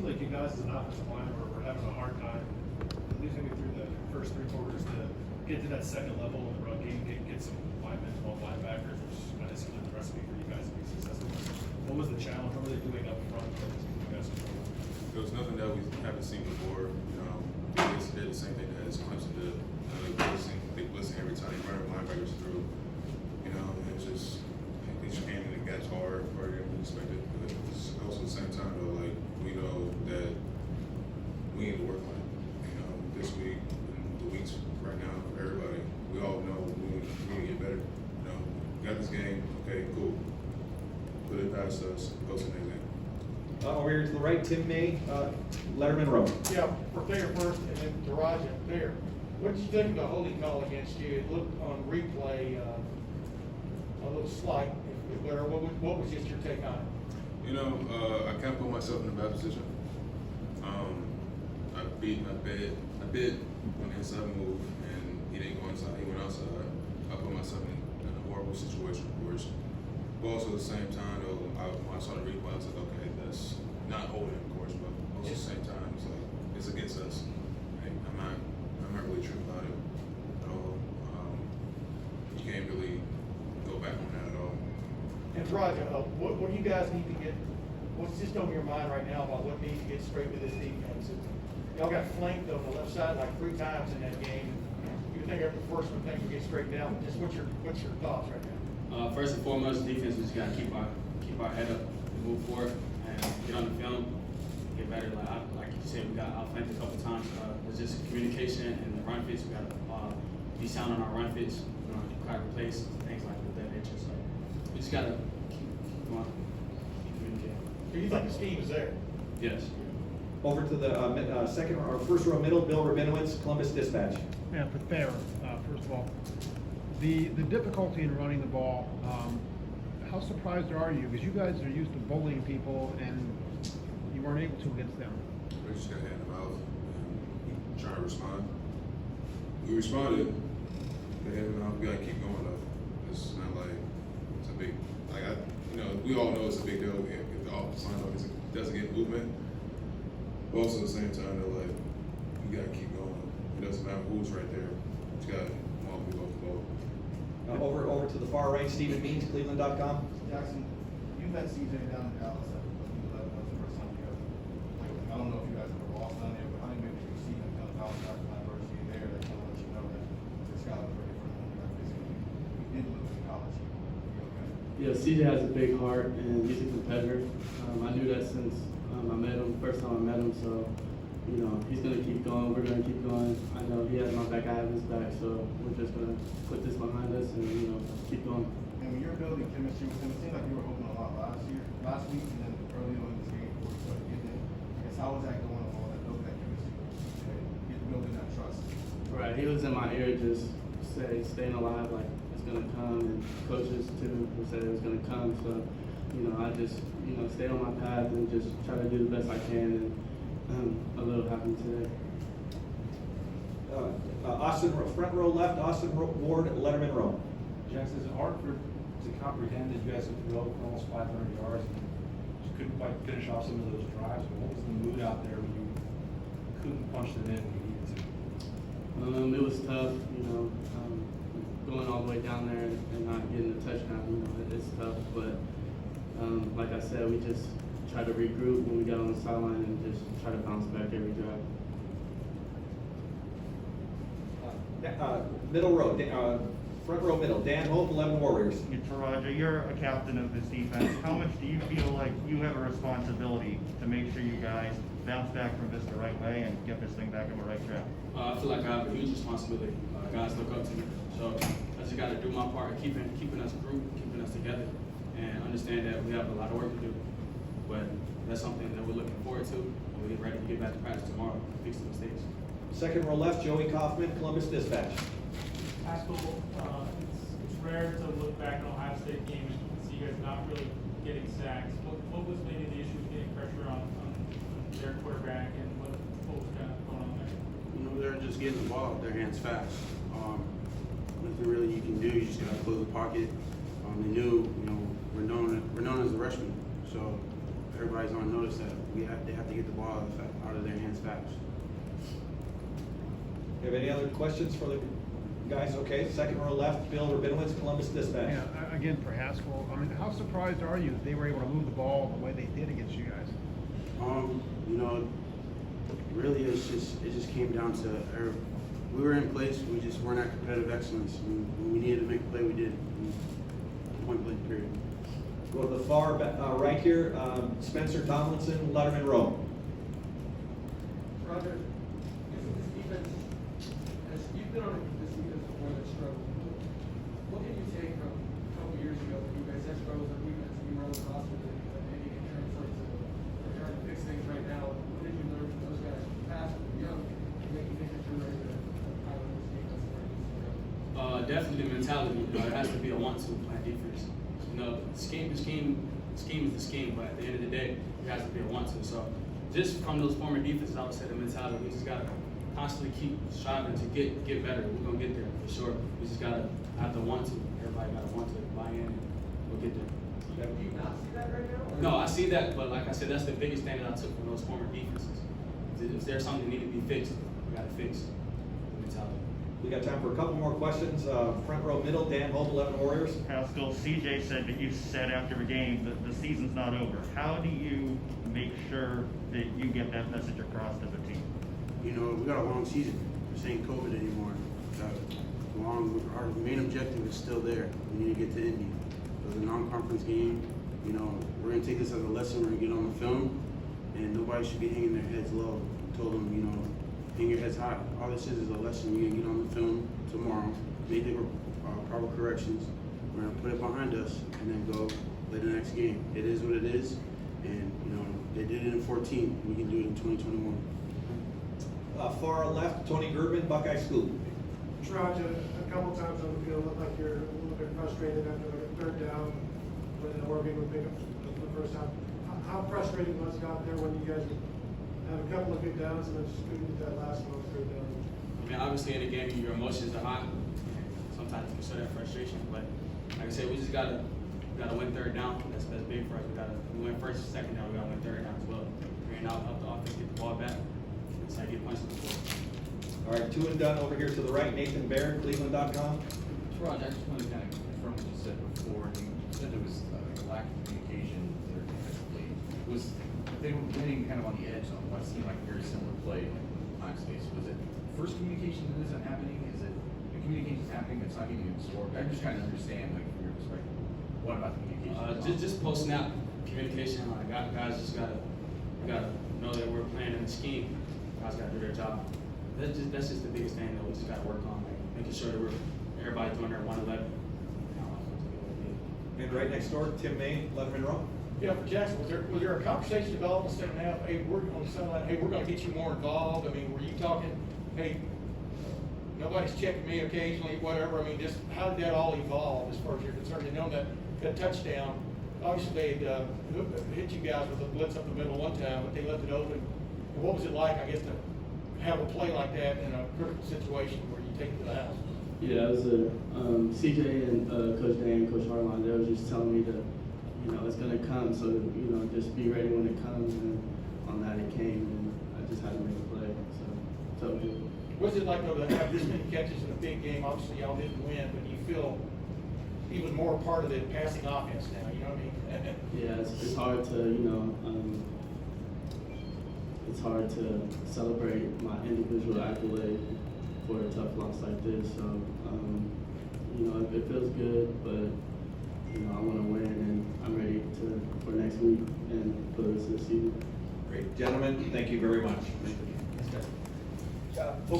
like you guys as an offensive line were having a hard time, at least maybe through the first three quarters, to get to that second level in the run game, get some linemen, small linebackers, which kind of seemed like the recipe for you guys to be successful. What was the challenge? What were they doing up front that you guys controlled? It was nothing that we haven't seen before. You know, they did the same thing that Clemson did. They blitzing every time they run linebackers through. You know, and it's just they just came in and got hard for them than expected. But it's also at the same time though, like we know that we need to work on it. You know, this week and the weeks right now for everybody, we all know we need to get better. You know, we got this game. Okay, cool. Put it past us. Go to the next game. Over here to the right, Tim May, Letterman Row. Yeah, for Thayer first, and then Taraja Thayer. What did you think of the holding call against you? It looked on replay a little slight. What was just your take on it? You know, I can't put myself in a bad position. I bid on the inside move, and he didn't go inside. He went outside. I put myself in a horrible situation, of course. But also at the same time, though, when I saw the replay, I was like, okay, that's not holding, of course, but also at the same time, it's like it's against us. Like, I'm not really tripped about it at all. You can't really go back on that at all. And Taraja, what do you guys need to get? What's just on your mind right now about what needs to get straight with this defense? Y'all got flanked on the left side like 3 times in that game. You think every first one thing will get straight down? Just what's your thoughts right now? First and foremost, defense, we just gotta keep our head up, move forward, and get on the film, get better. Like you said, we got outflanked a couple times. It's just communication and the run fits. We gotta be sound on our run fits, cut replace, things like that nature. So we just gotta keep going, keep communicating. Do you think the scheme is there? Yes. Over to the second or first row middle, Bill Rabinowitz, Columbus Dispatch. Yeah, for Thayer, first of all, the difficulty in running the ball, how surprised are you? Because you guys are used to bullying people and you weren't able to against them. We just got hand to mouth and trying to respond. We responded. But hand to mouth, we gotta keep going though. It's not like it's a big we all know it's a big deal if the offensive line doesn't get movement. But also at the same time though, like we gotta keep going. It doesn't matter who's right there. You just gotta walk the ball. Over to the far right, Stephen Means, Cleveland.com. Jackson, you met CJ down in Dallas at the 11 was the first time you ever played with him. I don't know if you guys ever lost down there, but how many maybe you see him come out after my university there that kind of let you know that this guy was ready for him like physically. He did lose in college. Okay. Yeah, CJ has a big heart and he's a competitor. I knew that since I met him, first time I met him, so he's gonna keep going, we're gonna keep going. I know he has my back, I have his back, so we're just gonna put this behind us and keep going. And when you're building chemistry with him, it seemed like you were hoping a lot last week, and then early on in this game before you started getting it. I guess how was that going along, that building that chemistry, building that trust? Right, he was in my ear just staying alive, like it's gonna come, and coaches too who said it was gonna come. So, I just stay on my path and just try to do the best I can, and I'm a little happy today. Austin, front row left, Austin Ward, Letterman Row. Jackson, is it hard to comprehend that you guys have thrown for almost 500 yards and just couldn't quite finish off some of those drives? But what was the mood out there when you couldn't punch them in when you needed to? It was tough, going all the way down there and not getting a touchdown. It's tough, but like I said, we just tried to regroup when we got on the sideline and just try to bounce back every drive. Middle row, front row middle, Dan Hope, 11 Warriors. Taraja, you're a captain of this defense. How much do you feel like you have a responsibility to make sure you guys bounce back from this the right way and get this thing back on the right track? I feel like I have a huge responsibility. Guys look up to me. So I just got to do my part, keeping us grouped, keeping us together, and understand that we have a lot of work to do. But that's something that we're looking forward to, and we're ready to get back to practice tomorrow, fix the mistakes. Second row left, Joey Kaufman, Columbus Dispatch. Haskell, it's rare to look back on Ohio State game and see you guys not really getting sacks. What was maybe the issue with getting pressure on their quarterback, and what was kind of going on there? They're just getting the ball out of their hands fast. Nothing really you can do. You just gotta close the pocket. They knew, we're known as the Rushman, so everybody's on notice that they have to get the ball out of their hands fast. You have any other questions for the guys? Okay, second row left, Bill Rabinowitz, Columbus Dispatch. Yeah, again, for Haskell, I mean, how surprised are you that they were able to move the ball the way they did against you guys? You know, really, it just came down to we were in place. We just weren't at competitive excellence. When we needed to make a play, we did. Point blank period. Go to the far right here, Spencer Tomlinson, Letterman Row. Roger, this defense, as you've been on this defense before that struggled, what can you take from a couple years ago when you guys had struggles on defense and you were on the roster that maybe can translate to we're trying to fix things right now? What did you learn from those guys from the past and young to make you think that you're ready to pilot this defense where it needs to go? Definitely the mentality. You know, it has to be a 1-2 plan defense. You know, scheme is the scheme, but at the end of the day, it has to be a 1-2. So just from those former defenses, I would say the mentality, we just gotta constantly keep striving to get better. We're gonna get there for sure. We just gotta have the 1-2. Everybody gotta want to buy in and we'll get there. Do you not see that right now? No, I see that, but like I said, that's the biggest thing that I took from those former defenses. If there's something that need to be fixed, we gotta fix the mentality. We got time for a couple more questions. Front row middle, Dan Hope, 11 Warriors. Haskell, CJ said that you said after a game that the season's not over. How do you make sure that you get that message across to the team? You know, we got a long season. This ain't COVID anymore. Our main objective is still there. We need to get to Indy. It was a non-conference game. You know, we're gonna take this as a lesson. We're gonna get on the film, and nobody should be hanging their heads low. I told them, you know, hang your heads high. All this is a lesson. We're gonna get on the film tomorrow, make the proper corrections. We're gonna put it behind us, and then go play the next game. It is what it is, and you know they did it in 14. We can do it in 2021. Far left, Tony Gerben, Buckeye Scoop. Raj, a couple times on the field, looked like you're a little bit frustrated after like a third down when Oregon would pick up the first half. How frustrating was it out there when you guys have a couple of good downs and then just couldn't get that last one on third down? I mean, obviously in a game, your emotions are high. Sometimes you can show that frustration, but like I said, we just gotta win third down. That's big for us. We win first, second down. We gotta win third down as well. Bring out the offense, get the ball back. It's like get points on the board. All right, two and done over here to the right, Nathan Barron, Cleveland.com. Raj, I just wanted to kind of confirm what you said before. You said there was a lack of communication there defensively. They were winning kind of on the edge on what seemed like a very similar play in time space. Was it first communication that isn't happening? Is it the communication's happening, it's not getting absorbed? I'm just trying to understand, like, from your perspective, what about the communication? Just post snap communication. Like guys just gotta know that we're playing in the scheme. Guys gotta do their job. That's just the biggest thing that we just gotta work on, like making sure that everybody doing their 111. And right next door, Tim May, Letterman Row. Yeah, for Jackson, was there a conversation developed in the second half? Hey, we're on the sideline. Hey, we're going to get you more involved. I mean, were you talking? Hey, nobody's checking me occasionally, whatever. I mean, just how did that all evolve as far as you're concerned? You know that touchdown. Obviously, they hit you guys with a blitz up the middle one time, but they left it open. And what was it like, I guess, to have a play like that in a critical situation where you take it to the house? Yeah, it was CJ and Coach Dan and Coach Harline. They were just telling me that, you know, it's gonna come, so you know, just be ready when it comes. And on that, it came, and I just had to make a play. So good. What's it like though to have this many catches in a big game? Obviously, y'all didn't win, but you feel even more part of the passing offense now. You know what I mean? Yeah, it's hard to, you know, it's hard to celebrate my individual accolade for a tough loss like this. So, you know, it feels good, but, you know, I want to win, and I'm ready for next week and for the rest of the season. Great. Gentlemen, thank you very much.